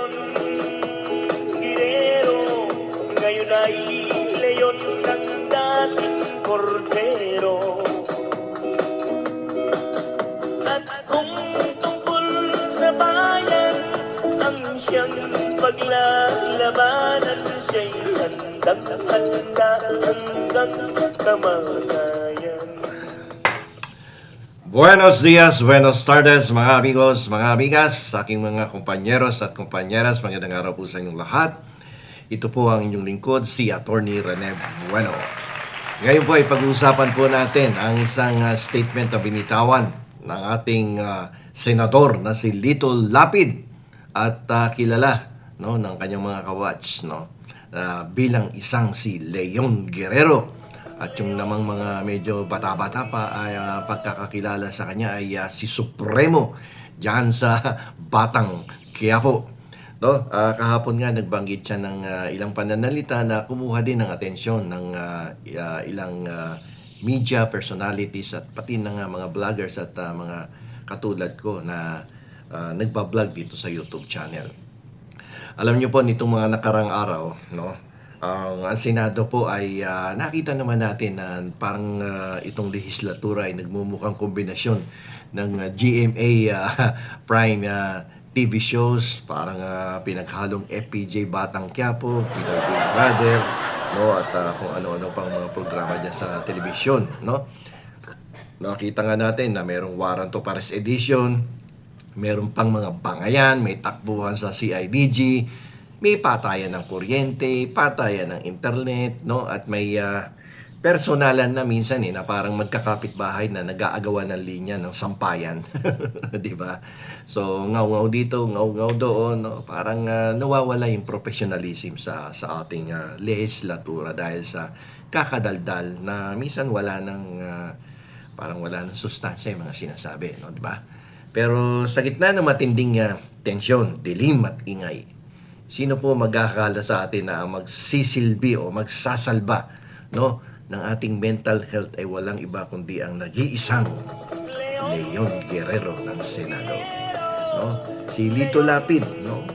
Leon Guerrero, ngayon ay leon ng dating kordero. At kung tungkol sa bayan ang siyang paglalabanan, siya'y handang-handa hanggang kamatayan. Buenos dias, buenos tardes mga amigos, mga amigas, sa aking mga kompanyeros at kompanyeras, magandang araw po sa inyong lahat. Ito po ang inyong lingkod, si Attorney Rene Bueno. Ngayon po ay pag-uusapan po natin ang isang statement na binitawan ng ating senador na si Lito Lapid at kilala ng kanyang mga kawats bilang isang si Leon Guerrero. At yung namang mga medyo bata-bata pa ay pagkakakilala sa kanya ay si Supremo diyan sa Batang Quiapo. Kahapon nga nagbanggit siya ng ilang pananalita na kumuha din ng atensyon ng ilang media personalities at pati ng mga vloggers at mga katulad ko na nagbablog dito sa YouTube channel. Alam niyo po nitong mga nakarang araw, ang Senado po ay nakita naman natin na parang itong lehislatura ay nagmumukhang kombinasyon ng GMA Prime TV shows, parang pinaghalong FPJ Batang Quiapo, Pinoy Big Brother, at kung ano-ano pang mga programa dyan sa telebisyon. Nakita nga natin na mayroong warrant of arrest edition, mayroong pang mga bangayan, may takbuhan sa CIDG, may patayan ng kuryente, patayan ng internet, at may personalan na minsan na parang magkakapitbahay na nag-aagawan ng linya ng sampayan. 'Di ba? So, ngaw-ngaw dito, ngaw-ngaw doon, parang nawawala yung professionalism sa ating lehislatura dahil sa kakadaldal na minsan parang wala nang sustansya yung mga sinasabi, 'di ba? Pero sa gitna ng matinding tensyon, dilim at ingay, sino po magkakala sa atin na magsisilbi o magsasalba ng ating mental health ay walang iba kundi ang nag-iisang Leon Guerrero ng Senado. Si Lito Lapid,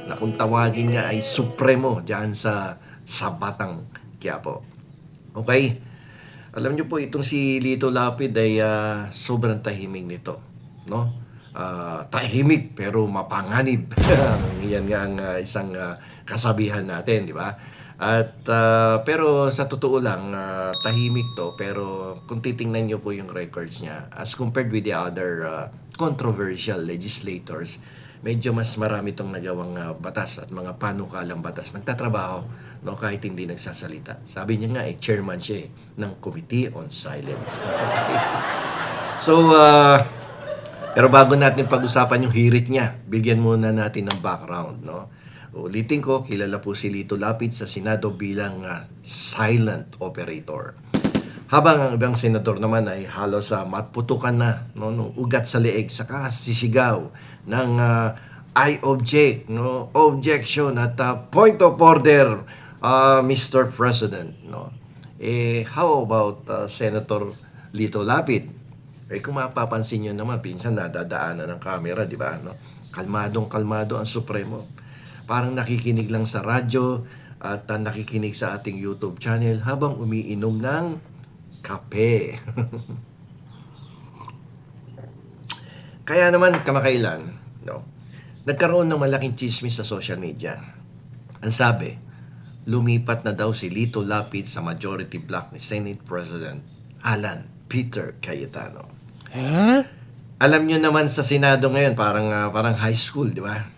na kung tawagin niya ay Supremo diyan sa Batang Quiapo. Okay? Alam niyo po itong si Lito Lapid ay sobrang tahimik nito, tahimik pero mapanganib. Yan nga ang isang kasabihan natin, di ba? At pero sa totoo lang, tahimik to, pero kung titingnan niyo po yung records niya as compared with the other controversial legislators, medyo mas marami tong nagawang batas at mga panukalang batas. Nagtatrabaho kahit hindi nagsasalita. Sabi niya nga chairman siya ng Committee on Silence. So pero bago natin pag-usapan yung hirit niya, bigyan muna natin ng background, Ulitin ko, kilala po si Lito Lapid sa Senado bilang silent operator. Habang ang ibang senador naman ay halos matputukan na, ugat sa leeg, saka sisigaw ng I object, objection at point of order, Mr. President. How about Senator Lito Lapid? Kung mapapansin nyo naman, pinsan nadadaanan ng camera, di ba? Kalmadong-kalmado ang Supremo. Parang nakikinig lang sa radyo at nakikinig sa ating YouTube channel habang umiinom ng kape. Kaya naman kamakailan, nagkaroon ng malaking chismis sa social media. Ang sabi, lumipat na daw si Lito Lapid sa majority block ni Senate President Alan Peter Cayetano. Alam nyo naman sa Senado ngayon, parang high school, di ba?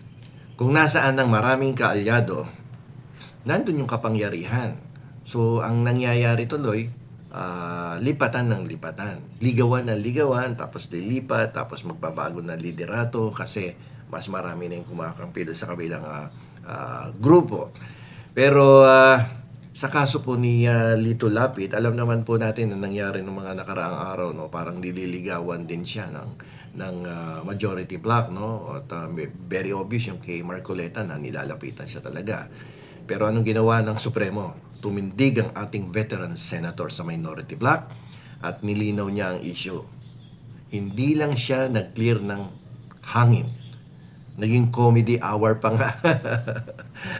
Kung nasaan ang maraming kaalyado, nandun yung kapangyarihan. So, ang nangyayari tuloy, lipatan ng lipatan. Ligawan ng ligawan, tapos lilipat, tapos magbabago ng liderato kasi mas marami na yung kumakampi sa kabilang grupo. Pero sa kaso po ni Lito Lapid, alam naman po natin na nangyari ng mga nakaraang araw, parang nililigawan din siya ng majority block, at very obvious yung kay Marcoleta na nilalapitan siya talaga. Pero anong ginawa ng Supremo? Tumindig ang ating veteran senator sa minority block at nilinaw niya ang issue. Hindi lang siya nag-clear ng hangin Naging comedy hour pa nga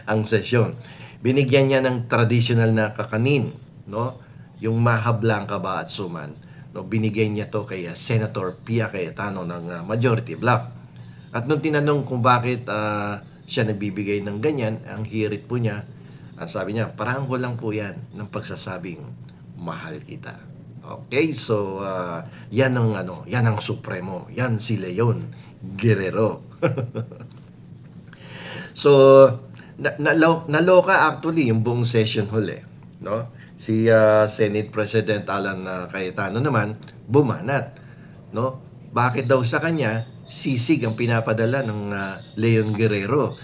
ang sesyon. Binigyan niya ng traditional na kakanin, no? Yung maha blanca ba at suman. No, binigay niya to kay Senator Pia Cayetano ng Majority Bloc. At nung tinanong kung bakit siya nagbibigay ng ganyan, ang hirit po niya, ang sabi niya, paranggo lang po yan ng pagsasabing mahal kita. Okay, so yan ang supremo. Yan si Leon Guerrero. So naloka actually yung buong session hall no? Si Senate President Alan Cayetano naman bumanat, no? Bakit daw sa kanya sisig ang pinapadala ng Leon Guerrero?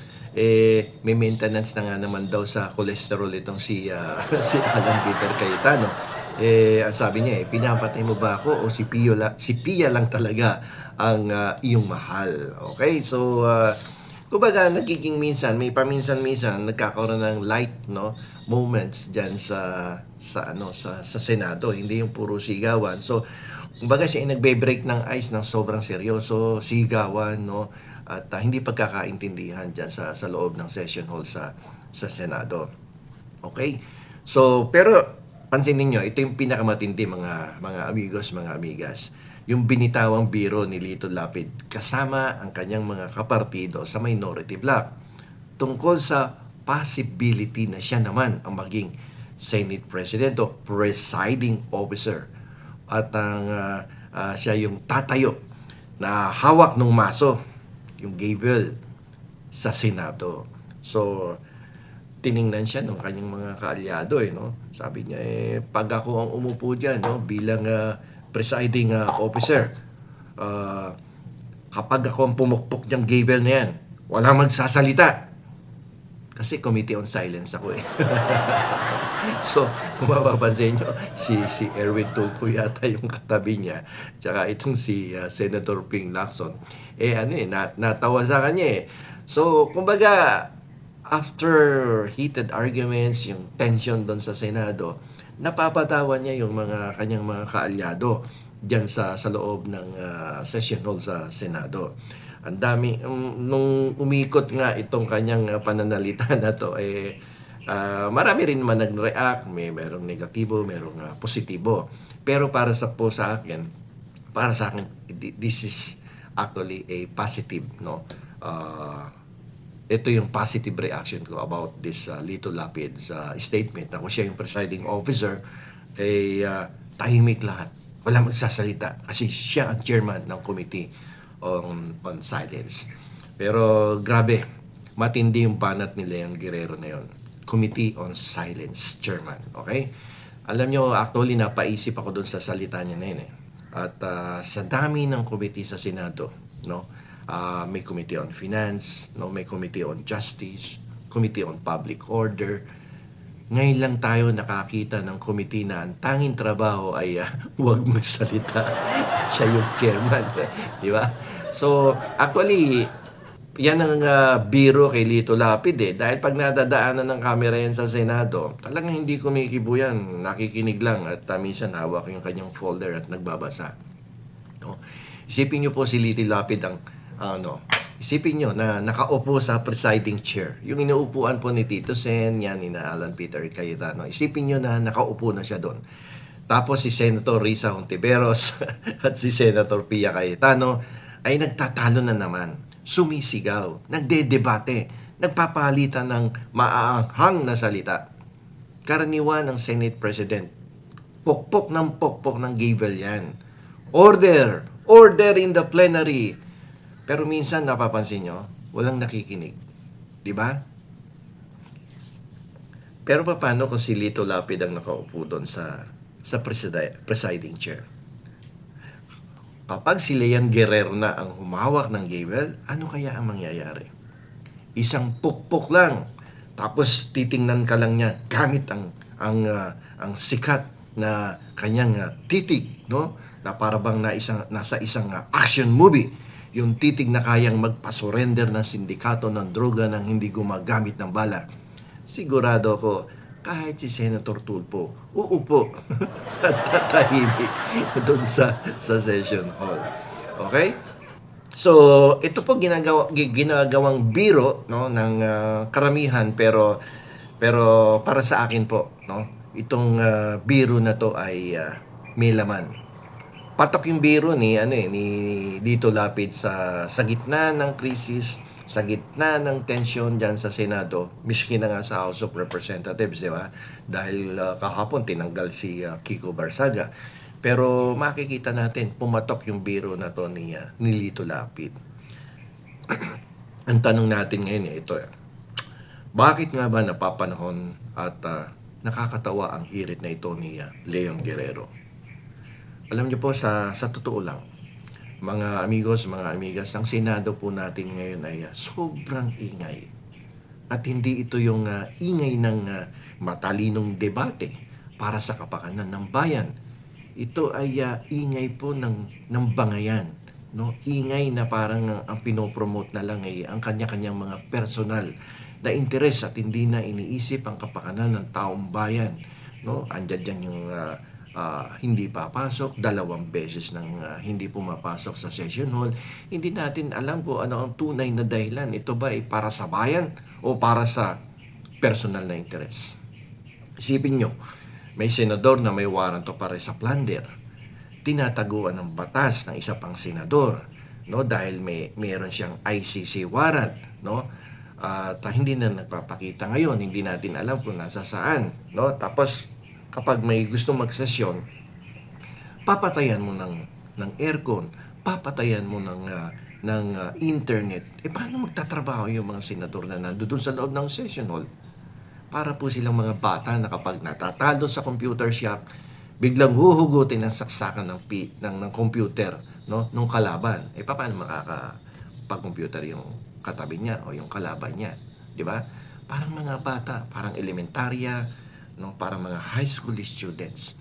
May maintenance na nga naman daw sa cholesterol itong si si Alan Peter Cayetano. Ang sabi niya pinapatay mo ba ako o si Pia lang talaga ang iyong mahal. Okay? So kumbaga nagiging may paminsan-minsan nagkakaroon ng light moments diyan sa Senado, hindi yung puro sigawan. So kumbaga siya ay nagbe-break ng ice ng sobrang seryoso, sigawan, at hindi pagkakaintindihan diyan sa loob ng session hall sa Senado. Okay? So pero pansinin niyo, ito yung pinakamatindi mga amigos, mga amigas. Yung binitawang biro ni Lito Lapid kasama ang kanyang mga kapartido sa minority bloc tungkol sa possibility na siya naman ang maging Senate President o presiding officer at siya yung tatayo na hawak ng maso, yung gavel sa Senado. So tiningnan siya ng kanyang mga kaalyado Sabi niya pag ako ang umupo diyan bilang presiding officer, kapag ako ang pumukpok niyang gavel na yan, walang magsasalita. Kasi Committee on Silence ako So, kung mapapansin nyo, si Erwin Tulfo yata yung katabi niya, tsaka itong si Senator Ping Lacson. Natawa sa kanya So, kumbaga, after heated arguments, yung tension doon sa Senado, napapatawan niya yung kanyang mga kaalyado diyan sa loob ng session hall sa Senado. Ang dami nung umikot nga itong kanyang pananalita na to marami rin naman nag-react, merong negatibo, merong positibo. Pero para sa akin, this is actually a positive ito yung positive reaction ko about this Lito Lapid's statement na kung siya yung presiding officer, tahimik lahat. Wala magsasalita kasi siya ang chairman ng Committee on Silence. Pero grabe, matindi yung banat ni Leon Guerrero na yun. Committee on Silence chairman. Okay? Alam nyo, actually napaisip ako doon sa salita niya na yun At sa dami ng committee sa Senado, may Committee on Finance, may Committee on Justice, Committee on Public Order. Ngayon lang tayo nakakita ng committee na ang tanging trabaho ay huwag magsalita. Siya yung chairman. Di ba? So, actually, yan ang biro kay Lito Lapid Dahil pag nadadaanan ng camera yan sa Senado, talagang hindi kumikibo yan. Nakikinig lang at minsan hawak yung kanyang folder at nagbabasa. Isipin niyo po si Lito Lapid isipin nyo na nakaupo sa presiding chair. Yung inuupuan po ni Tito Sen, yan ni Alan Peter Cayetano. Isipin nyo na nakaupo na siya doon. Tapos si Senator Risa Hontiveros at si Senator Pia Cayetano ay nagtatalo na naman. Sumisigaw, nagdedebate, nagpapalitan ng maaanghang na salita. Karaniwan ng Senate President, pokpok ng gavel yan. Order! Order in the plenary! Pero minsan napapansin nyo, walang nakikinig. Di ba? Pero paano kung si Lito Lapid ang nakaupo doon sa presiding chair? Kapag si Leon Guerrero na ang humawak ng gavel, ano kaya ang mangyayari? Isang pukpok lang. Tapos titingnan ka lang niya gamit ang sikat na kanyang titig, na parabang nasa isang action movie. Yung titig na kayang magpasurrender ng sindikato ng droga nang hindi gumagamit ng bala. Sigurado ko, kahit si Senator Tulfo, uupo at tatahimik doon sa session hall. Okay? So, ito po ginagawang biro, no, ng karamihan, pero para sa akin po, no, itong biro na to ay may laman. Patok yung biro ni Lito Lapid sa gitna ng krisis, sa gitna ng tensyon diyan sa Senado, miski na nga sa House of Representatives, di ba? Dahil kahapon tinanggal si Kiko Barsaga. Pero makikita natin pumatok yung biro na to ni Lito Lapid. Ang tanong natin ngayon ito. Bakit nga ba napapanahon at nakakatawa ang hirit na ito ni Leon Guerrero? Alam niyo po, sa totoo lang, mga amigos, mga amigas, ang Senado po natin ngayon ay sobrang ingay. At hindi ito yung ingay ng matalinong debate para sa kapakanan ng bayan. Ito ay ingay po ng bangayan. No? Ingay na parang ang pinopromote na lang ay ang kanya-kanyang mga personal na interes at hindi na iniisip ang kapakanan ng taong bayan. No? Andyan dyan yung hindi papasok, 2 beses nang hindi pumapasok sa session hall. Hindi natin alam kung ano ang tunay na dahilan. Ito ba ay para sa bayan o para sa personal na interes? Isipin nyo, may senador na may warrant of arrest sa plunder. Tinataguan ng batas ng isa pang senador, no, dahil mayroon siyang ICC warrant, no? At hindi na nagpapakita ngayon, hindi natin alam kung nasa saan, no? Tapos kapag may gusto magsesyon, papatayan mo ng aircon, papatayan mo ng internet. Paano magtatrabaho yung mga senador na nandoon sa loob ng session hall? Para po silang mga bata na kapag natatalo sa computer shop, biglang huhugutin ng saksakan ng computer, no, nung kalaban. Paano makakapag-computer yung katabi niya o yung kalaban niya, di ba? Parang mga bata, parang elementarya, no, parang mga high school students.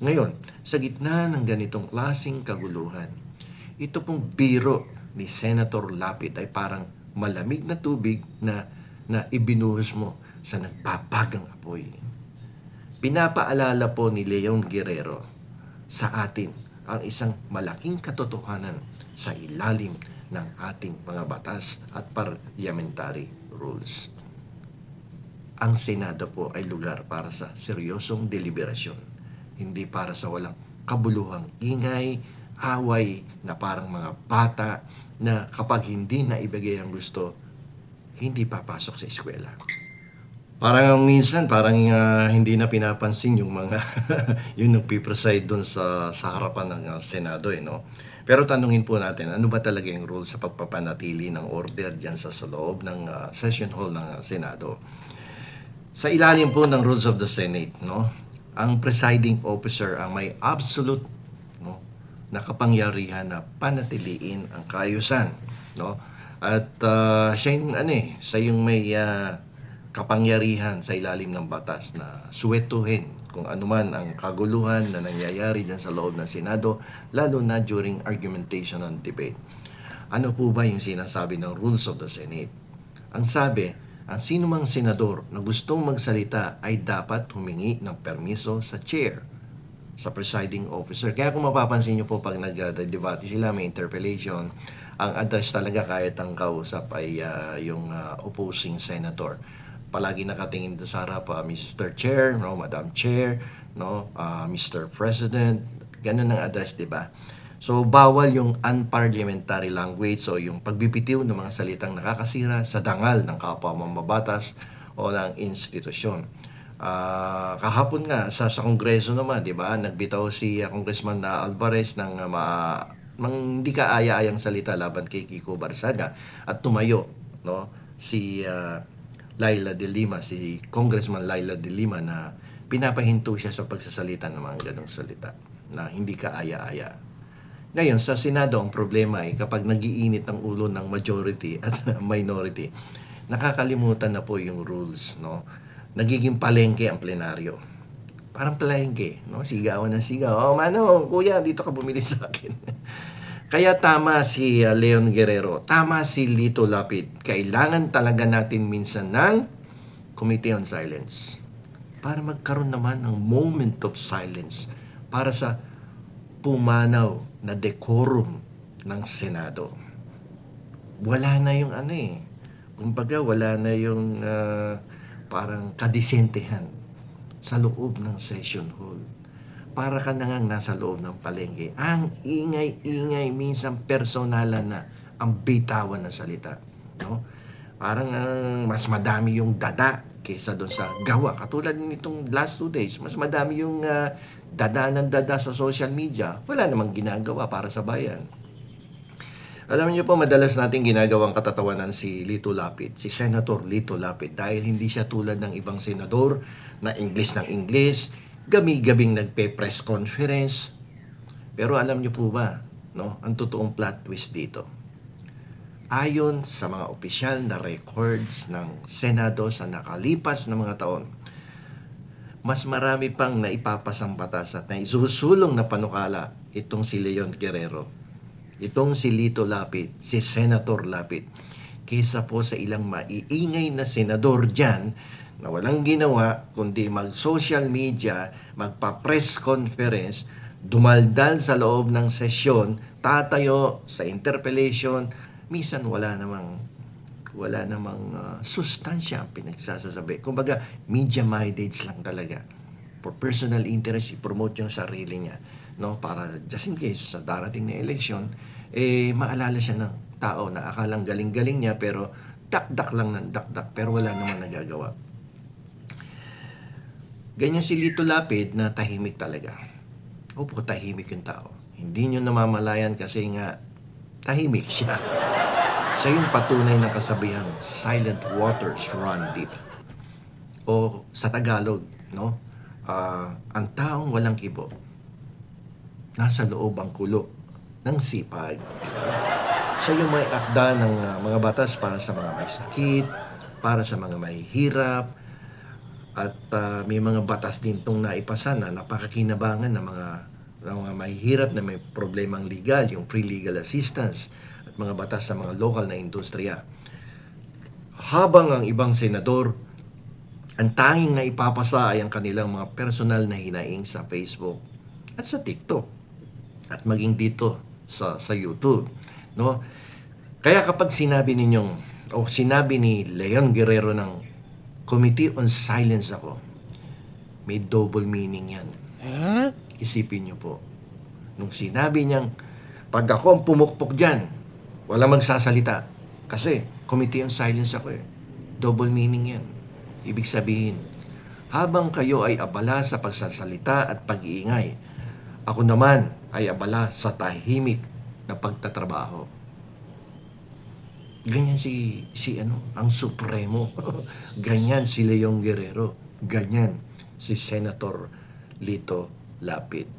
Ngayon, sa gitna ng ganitong klaseng kaguluhan, ito pong biro ni Senator Lapid ay parang malamig na tubig na ibinuhos mo sa nagpapagang apoy. Pinapaalala po ni Leon Guerrero sa atin ang isang malaking katotohanan sa ilalim ng ating mga batas at parliamentary rules. Ang Senado po ay lugar para sa seryosong deliberasyon, hindi para sa walang kabuluhang ingay, away na parang mga bata na kapag hindi na ibigay ang gusto, hindi papasok sa eskwela. Parang minsan hindi na pinapansin yung mga yung nagpipreside doon sa harapan ng Senado, no? Pero tanungin po natin, ano ba talaga yung rule sa pagpapanatili ng order diyan sa loob ng session hall ng Senado? Sa ilalim po ng rules of the Senate, no, ang presiding officer ang may absolute, no, na kapangyarihan na panatiliin ang kaayusan, no? At siya yung may kapangyarihan sa ilalim ng batas na suwetuhin kung anuman ang kaguluhan na nangyayari dyan sa loob ng Senado, lalo na during argumentation and debate. Ano po ba yung sinasabi ng rules of the Senate? Ang sabi, ang sinumang senador na gustong magsalita ay dapat humingi ng permiso sa chair, sa presiding officer. Kaya kung mapapansin nyo po pag nag-debate sila, may interpellation, ang address talaga kahit ang kausap ay yung opposing senator. Palagi nakatingin doon sa harap, Mr. Chair, no, Madam Chair, no, Mr. President, ganun ang address, di ba? So, bawal yung unparliamentary language o yung pagbibitiw ng mga salitang nakakasira sa dangal ng kapwa mamabatas o ng institusyon. Kahapon nga, sa Kongreso naman, di ba, nagbitaw si Congressman Alvarez ng hindi kaaya-ayang salita laban kay Kiko Barsaga at tumayo, no, si Laila de Lima, si Congressman Laila de Lima, na pinapahinto siya sa pagsasalita ng mga ganong salita na hindi kaaya-aya. Ngayon, sa Senado, ang problema ay kapag nagiinit ang ulo ng majority at minority, nakakalimutan na po yung rules, no? Nagiging palengke ang plenaryo. Parang palengke, no? Sigawan ng sigaw. Oh, mano, kuya, dito ka bumili sa akin. Kaya tama si Leon Guerrero, tama si Lito Lapid. Kailangan talaga natin minsan ng Committee on Silence para magkaroon naman ng moment of silence para sa pumanaw na decorum ng Senado. wala na yung kumbaga wala na yung parang kadisentehan sa loob ng session hall. Para ka na ngang nasa loob ng palengke. Ang ingay-ingay, minsan personalan na ang bitawan ng salita. No? Parang mas madami yung dada kaysa doon sa gawa. Katulad nitong last 2 days, mas madami yung dada ng dada sa social media. Wala namang ginagawa para sa bayan. Alam niyo po, madalas natin ginagawang katatawanan si Lito Lapid, si Senator Lito Lapid, dahil hindi siya tulad ng ibang senador na English ng English, gabi-gabing nagpe-press conference. Pero alam niyo po ba, no, ang totoong plot twist dito? Ayon sa mga opisyal na records ng Senado sa nakalipas na mga taon, mas marami pang naipapasang batas at naisusulong na panukala itong si Leon Guerrero, itong si Lito Lapid, si Senator Lapid, kaysa po sa ilang maiingay na senador dyan na walang ginawa kundi mag-social media, magpa-press conference, dumaldal sa loob ng sesyon, tatayo sa interpellation, minsan wala namang sustansya ang pinagsasasabi. Kumbaga, media mindeds lang talaga. For personal interest, i-promote yung sarili niya. No? Para just in case, sa darating na election, maalala siya ng tao na akalang galing-galing niya, pero dakdak lang ng dakdak, pero wala naman nagagawa. Ganyan si Lito Lapid na tahimik talaga. Opo, tahimik yung tao. Hindi nyo namamalayan kasi nga tahimik siya. Siya yung patunay ng kasabihang silent waters run deep. O sa Tagalog, no? Ang taong walang kibo, nasa loob ang kulo ng sipag. Diba? Siya yung may akda ng mga batas para sa mga may sakit, para sa mga may hirap, at may mga batas din itong naipasa na napakakinabangan ng mga may hirap na may problemang legal, yung free legal assistance, at mga batas sa mga lokal na industriya. Habang ang ibang senador, ang tanging na ipapasa ay ang kanilang mga personal na hinaing sa Facebook at sa TikTok at maging dito sa YouTube, no? Kaya kapag sinabi ni Leon Guerrero ng Committee on Silence ako, may double meaning yan. Isipin niyo po, nung sinabi niyang pag ako ang pumukpok dyan, wala magsasalita kasi Committee on Silence ako double meaning yan. Ibig sabihin, habang kayo ay abala sa pagsasalita at pag-iingay, ako naman ay abala sa tahimik na pagtatrabaho. Ganyan ang Supremo. Ganyan si Leon Guerrero. Ganyan si Senator Lito Lapid.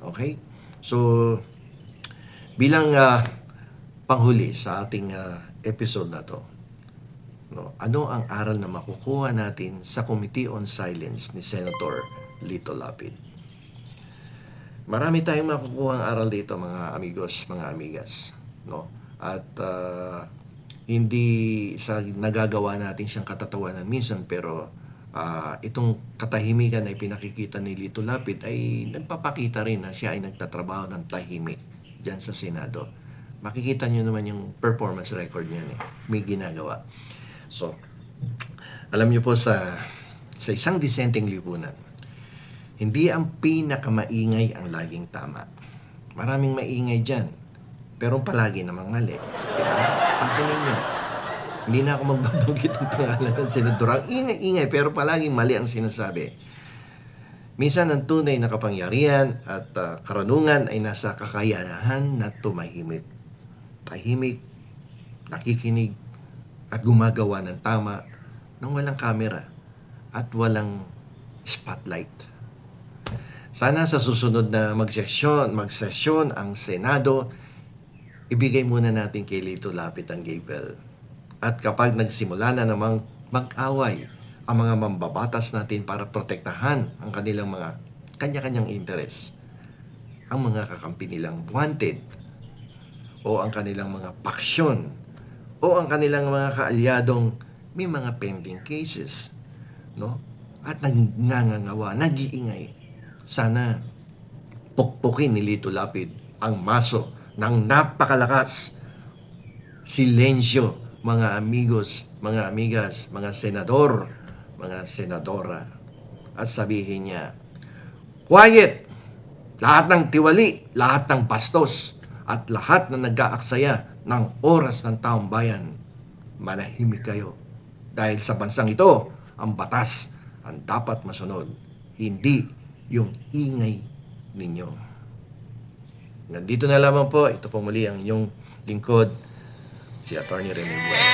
Okay? So, bilang panghuli sa ating episode na to, no, ano ang aral na makukuha natin sa Committee on Silence ni Senator Lito Lapid? Marami tayong makukuha ang aral dito, mga amigos, mga amigas, no? At hindi sa nagagawa natin siyang katatawanan minsan, pero itong katahimikan na ipinakikita ni Lito Lapid ay nagpapakita rin na siya ay nagtatrabaho ng tahimik dyan sa Senado. Makikita nyo naman yung performance record niya. May ginagawa. So, alam nyo po sa isang disenteng lipunan, hindi ang pinakamaingay ang laging tama. Maraming maingay dyan, pero palagi namang mali. Diba? Pansinin nyo, hindi na ako magbabanggit ng pangalan ng senador. Ang ingay-ingay, pero palaging mali ang sinasabi. Minsan ang tunay na kapangyarihan at karunungan ay nasa kakayahan na tumahimik. Tahimik, nakikinig, at gumagawa ng tama nang walang kamera at walang spotlight. Sana sa susunod na magsesyon ang Senado, ibigay muna natin kay Lito Lapid ang gavel. At kapag nagsimula na namang mag-away ang mga mambabatas natin para protektahan ang kanilang mga kanya-kanyang interes, ang mga kakampi nilang wanted, o ang kanilang mga paksyon, o ang kanilang mga kaalyadong may mga pending cases, no? At nagngangawa, nag-iingay. Sana pukpukin ni Lito Lapid ang maso ng napakalakas silensyo, mga amigos, mga amigas, mga senador, mga senadora. At sabihin niya, quiet! Lahat ng tiwali, lahat ng bastos, at lahat na nag-aaksaya ng oras ng taong bayan, manahimik kayo. Dahil sa bansang ito, ang batas ang dapat masunod, hindi yung ingay ninyo. Nandito na lamang po, ito po muli ang inyong lingkod, si Atty. Rene Buena.